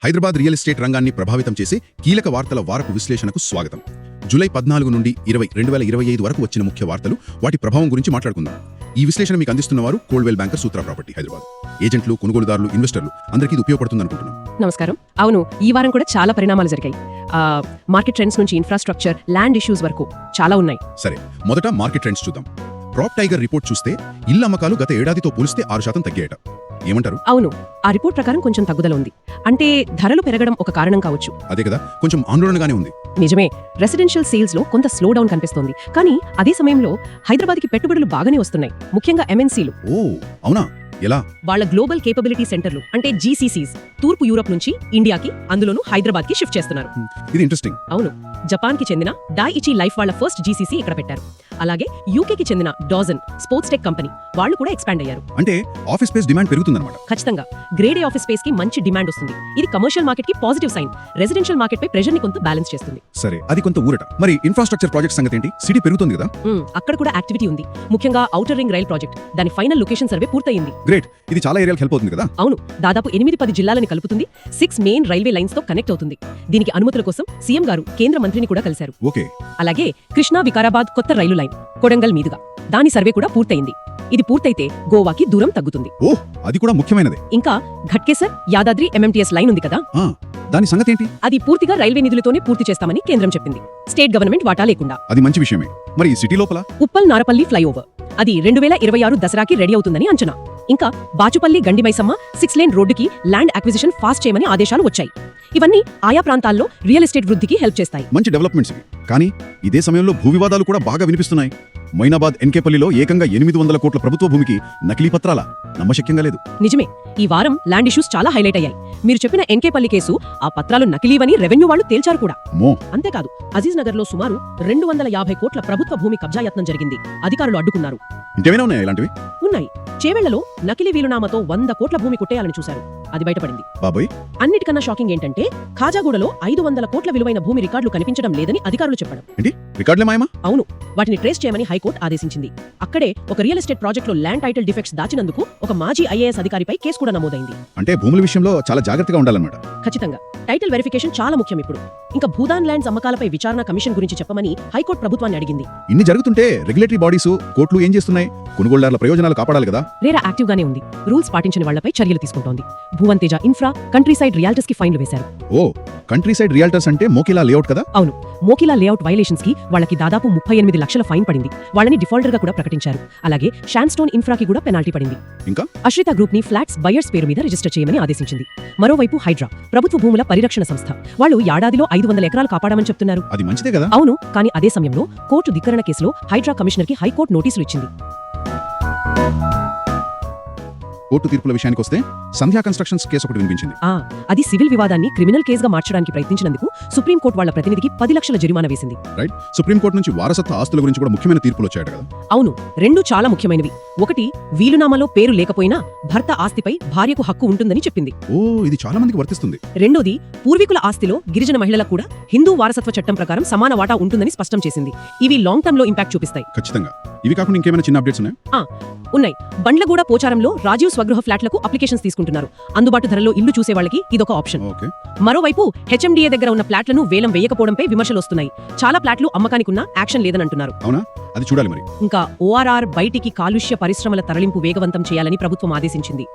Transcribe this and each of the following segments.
Hyderabad real estate రంగాన్ని ప్రభావితం చేసే కీలక వార్తల వారపు విశ్లేషణకు స్వాగతం. జూలై 14 నుండి 2025 వరకు వచ్చిన ముఖ్య వార్తలు, వాటి ప్రభావం గురించి మాట్లాడుకుందాం. ఈ విశ్లేషణ మీకు అందిస్తున్నవారు కోల్డ్వెల్ బ్యాంకర్ సూత్ర ప్రాపర్టీ హైదరాబాద్. ఏజెంట్లు, కొనుగోలుదారులు, ఇన్వెస్టర్లు అందరికీ ఇది ఉపయోగపడుతుందనుకుంటున్నాం. నమస్కారం. అవును, ఈ వారం కూడా చాలా పరిణామాలు జరిగాయి. మార్కెట్ ట్రెండ్స్ నుంచి ఇన్ఫ్రాస్ట్రక్చర్, ల్యాండ్ ఇష్యూస్ వరకు చాలా ఉన్నాయి. సరే, మొదట మార్కెట్ ట్రెండ్స్ చూద్దాం. ప్రాప్ టైగర్ రిపోర్ట్ చూస్తే ఇళ్ల అమ్మకాలు గత ఏడాదితో పోలిస్తే 6% తగ్గాయట. ఏమంటారు? అవును, ఆ రిపోర్ట్ ప్రకారం కొంచెం తగ్గుదల ఉంది. అంటే ధరలు పెరగడం ఒక కారణం కావచ్చు. అదే కదా, కొంచెం ఆందోళనగానే ఉంది. నిజమే, రెసిడెన్షియల్ సేల్స్ లో కొంత స్లో డౌన్ కనిపిస్తోంది. కానీ అదే సమయంలో హైదరాబాద్కి పెట్టుబడులు బాగానే వస్తున్నాయి, ముఖ్యంగా ఎంఎన్సీలు. ఓ అవునా, ఎలా? వాళ్ళ గ్లోబల్ కేపబిలిటీ సెంటర్లు అంటే జీసీసీస్ తూర్పు యూరప్ నుంచి ఇండియాకి, అందులోనూ హైదరాబాద్కి షిఫ్ట్ చేస్తున్నారు. ఇది ఇంట్రెస్టింగ్. అవును, జపాన్కి చెందిన డైఇచి లైఫ్ వాళ్ళ ఫస్ట్ జీసీసీ ఇక్కడ పెట్టారు. అలాగే యూకేకి చెందిన డాజన్ స్పోర్ట్స్ టెక్ కంపెనీ వాళ్ళు కూడా ఎక్స్పాండ్ అయ్యారు. అంటే ఆఫీస్ స్పేస్ డిమాండ్ పెరుగుతుందన్నమాట. ఖచ్చితంగా గ్రేడ్ ఏ ఆఫీస్ స్పేస్ కి మంచి డిమాండ్ వస్తుంది. ఇది కమర్షియల్ మార్కెట్ కి పాజిటివ్ సైన్. రెసిడెన్షియల్ మార్కెట్ పై ప్రెషర్ ని కొంత బ్యాలెన్స్ చేస్తుంది. సరే, అది కొంత ఊరట. మరి ఇన్ఫ్రాస్ట్రక్చర్ ప్రాజెక్ట్ సంగతి ఏంటి? సిటీ పెరుగుతుంది కదా. అక్కడ కూడా యాక్టివిటీ ఉంది, ముఖ్యంగా ఔటర్ రింగ్ రైల్ ప్రాజెక్ట్. దాని ఫైనల్ లొకేషన్ సర్వే పూర్తయింది. గ్రేట్, ఇది చాలా ఏరియాలకు హెల్ప్ అవుతుంది కదా. అవును, దాదాపు 8-10 జిల్లాలని కలుపుతుంది. 6 మెయిన్ రైల్వే లైన్స్ తో కనెక్ట్ అవుతుంది. దీనికి అనుమతుల కోసం సీఎం గారు కేంద్ర మంత్రిని కూడా కలిశారు. ఓకే. అలాగే కృష్ణా వికారాబాద్ కొత్త రైలు లైన్ కొడంగల్ మీదుగా, దాని సర్వే కూడా పూర్తయింది. ఇది పూర్తయితే గోవాకి దూరం తగ్గుతుంది. ఓ, అది కూడా ముఖ్యమైనదే. ఇంకా ఘట్కేసర్ యాదాద్రి ఎంఎంటీఎస్ లైన్ ఉంది కదా, దాని సంగతి ఏంటి? అది పూర్తిగా రైల్వే నిధులతోనే పూర్తి చేస్తామని కేంద్రం చెప్పింది, స్టేట్ గవర్నమెంట్ వాటా లేకుండా. అది మంచి విషయమే. మరి ఈ సిటీ లోపల ఉప్పల్ నారపల్లి ఫ్లైఓవర్, అది 2026 దసరాకి రెడీ అవుతుందని అంచనా. ఇంకా బాచుపల్లి గండిమైసమ్మ 6 లేన్ రోడ్డుకి ల్యాండ్ అక్విజిషన్ ఫాస్ట్ చేయమని ఆదేశాలు వచ్చాయి. ఇవన్నీ ఆయా ప్రాంతాల్లో రియల్ ఎస్టేట్ వృద్ధికి హెల్ప్ చేస్తాయి. మంచి డెవలప్మెంట్స్ ఇవి. కానీ ఇదే సమయంలో భూ వివాదాలు కూడా బాగా వినిపిస్తున్నాయి. మైనాబాద్ ఎన్కేపల్లిలో ఏకంగా 800 కోట్ల ప్రభుత్వ భూమికి నకిలీ పత్రాల, నమ్మశక్యంగా లేదు. నిజమే, ఈ వారం ల్యాండ్ ఇష్యూస్ చాలా హైలైట్ అయ్యాయి. మీరు చెప్పిన ఎన్కేపల్లి కేసు, ఆ పత్రాలు నకిలీవని రెవెన్యూ వాళ్ళు తేల్చారు కూడా. అంతేకాదు, అజీజ్ నగర్ లో సుమారు 250 కోట్ల ప్రభుత్వ భూమి కబ్జా యత్నం జరిగింది. అధికారులు అడ్డుకున్నారు. ఇంకేమైనా ఉన్నాయా ఇలాంటివి? ఉన్నాయి. చేవెళ్లలో నకిలీ వీలునామాతో 100 కోట్ల భూమి కొట్టేయాలని చూశారు. అది బయటపడింది. బాబోయ్. అన్నిటికన్నా షాకింగ్ ఏంటంటే ఖాజాగూడలో 500 కోట్ల విలువైన భూమి రికార్డులు కనిపించడం లేదని అధికారులు చెప్పడం. రికార్డులే మాయమా? అవును, వాటిని ట్రేస్ చేయమని హైకోర్టు ఆదేశించింది. అక్కడే ఒక రియల్ ఎస్టేట్ ప్రాజెక్ట్ లో ల్యాండ్ టైటిల్ డిఫెక్ట్స్ దాచినందుకు ఒక మాజీ ఐఏఎస్ అధికారిపై కేసు కూడా నమోదైంది. అంటే భూముల విషయంలో చాలా జాగ్రత్తగా ఉండాలన్నమాట. ఖచ్చితంగా, టైటిల్ వెరిఫికేషన్ చాలా ముఖ్యం ఇప్పుడు. ఇంకా భూదాన్ ల్యాండ్స్ అమ్మకాలపై విచారణ కమిషన్ గురించి చెప్పమని హైకోర్టు ప్రభుత్వాన్ని అడిగింది. ఇన్ని జరుగుతుంటే రెగ్యులేటరీ బాడీస్, కోర్టులు ఏం చేస్తున్నాయి? కొనుగోళ్దారుల ప్రయోజనాలు కాపాడాలి కదా. రేరా యాక్టివ్ గానే ఉంది. రూల్స్ పాటించని వాళ్లపై చర్యలు తీసుకుంటోంది. Bhuvan Teja infra, country side realtors కి ఫైన్లు వేశారు. ఓ, కంట్రీ సైడ్ రియాల్టర్స్ అంటే మోకిలా లేఅవుట్ కదా. అవును, మోకిలా లేఅవుట్ వైలేషన్స్ కి వాళ్ళకి దాదాపు 38 లక్షల ఫైన్ పడింది. వాళ్ళని డిఫాల్టర్ గా కూడా ప్రకటించారు. అలాగే షాన్స్టోన్ ఇన్ఫ్రాకి కూడా పెనాల్టీ పడింది. ఇంకా అశ్రిత గ్రూప్ ని ఫ్లాట్స్ బయర్స్ పేరు మీద రిజిస్టర్ చేయమని ఆదేశించింది. మరోవైపు హైడ్రా, ప్రభుత్వ భూముల పరిరక్షణ సంస్థ, వాళ్ళు ఏడాదిలో 500 ఎకరాలు కాపాడమని చెప్తున్నారు. అది మంచిదే కదా. అవును, కానీ అదే సమయంలో కోర్టు ధిక్కరణ కేసులో హైడ్రా కమిషనర్ కి హైకోర్టు నోటీసులు ఇచ్చింది. కోర్టు తీర్పుల విషయానికి వస్తే సంధ్యా కన్స్ట్రక్షన్స్ కేసు ఒకటి వినిపించింది. అది సివిల్ వివాదాన్ని క్రిమినల్ కేసుగా మార్చడానికి ప్రయత్నించినందుకు సుప్రీంకోర్టు వాళ్ళ ప్రతినిధికి 10 లక్షల జరిమానా వేసింది. రైట్. సుప్రీంకోర్టు నుంచి వారసత్వ ఆస్తుల గురించి కూడా ముఖ్యమైన తీర్పులు వచ్చాయట కదా. అవును, 2 చాలా ముఖ్యమైనవి. ఒకటి, వీలునామాలో పేరు లేకపోయినా భర్త ఆస్తిపై భార్యకు హక్కు ఉంటుందని చెప్పింది. ఓ, ఇది చాలా మందికి వర్తిస్తుంది. రెండోది, పూర్వీకుల ఆస్తిలో గిరిజన మహిళలకు కూడా హిందూ వారసత్వ చట్టం ప్రకారం సమాన వాటా ఉంటుందని స్పష్టం చేసింది. ఇవి లాంగ్ టర్మ్ లో ఇంపాక్ట్ చూపిస్తాయి. ఖచ్చితంగా. ఇవి కాకుండా ఇంకేమైనా చిన్న అప్డేట్స్ ఉన్నాయా? ఉన్నాయి. బండ్లగూడ పోచారంలో రాజీవ్ స్వగృహ ఫ్లాట్లకు అప్లికేషన్స్ తీసుకుంటున్నారు. అందుబాటు ధరలో ఇల్లు చూసే వాళ్ళకి ఇదొక ఆప్షన్. మరోవైపు హెచ్ఎండిఏ దగ్గర ఉన్న ఫ్లాట్లను వేలం వేయకపోవడంపై విమర్శలు వస్తున్నాయి. చాలా ఫ్లాట్లు అమ్మకానికున్నా యాక్షన్ లేదని అంటున్నారు. అవునా, అది చూడాలి మరి. ఇంకా ఓఆర్ఆర్ బయటికి కాలుష్య పరిశ్రమల తరలింపు వేగవంతం చేయాలని ప్రభుత్వం ఆదేశించింది.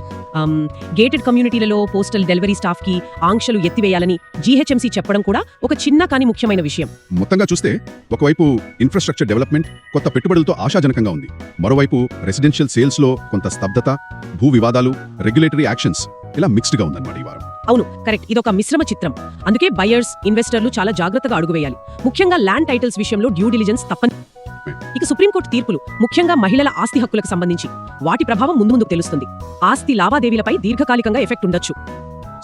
గేటెడ్ కమ్యూనిటీలలో పోస్టల్ డెలివరీ స్టాఫ్ కి ఆంక్షలు ఎత్తివేయాలని జీహెచ్ఎంసీ చెప్పడం కూడా ఒక చిన్న కానీ ముఖ్యమైన విషయం. మొత్తంగా చూస్తే ఒకవైపు ఇన్ఫ్రాస్ట్రక్చర్ డెవలప్మెంట్ కొత్త పెట్టుబడులతో ఆశాజనకంగా ఉంది. మరోవైపు రెసిడెన్షియల్ సేల్స్ లో కొంత స్తబ్దత, భూ వివాదాలు, రెగ్యులేటరీ యాక్షన్స్, ఇలా మిక్స్డ్ గా ఉందన్నమాట ఈ వారం. అవును, కరెక్ట్. ఇదొక మిశ్రమ చిత్రం. అందుకే బయర్స్, ఇన్వెస్టర్లు చాలా జాగ్రత్తగా అడుగువేయాలి. ముఖ్యంగా ల్యాండ్ టైటిల్స్ విషయంలో డ్యూ డిలిజెన్స్ తప్పని. ఇక సుప్రీంకోర్టు తీర్పులు, ముఖ్యంగా మహిళల ఆస్తి హక్కులకు సంబంధించి, వాటి ప్రభావం ముందు తెలుస్తుంది. ఆస్తి లావాదేవీలపై దీర్ఘకాలికంగా ఎఫెక్ట్ ఉండొచ్చు.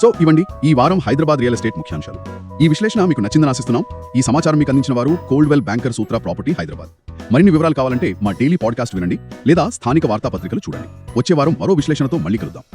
సో ఇవ్వండి ఈ వారం హైదరాబాద్ రియల్ ఎస్టేట్ ముఖ్యాంశాలు. ఈ విశ్లేషణ మీకు నచ్చిందని ఆశిస్తున్నాం. ఈ సమాచారం మీకు అందించిన వారు కోల్డ్వెల్ బ్యాంకర్ సూత్ర ప్రాపర్టీ హైదరాబాద్. మరిన్ని వివరాలు కావాలంటే మా డైలీ పాడ్కాస్ట్ వినండి, లేదా స్థానిక వార్తాపత్రికలు చూడండి. వచ్చే వారం మరో విశ్లేషణతో మళ్ళీ కలుద్దాం.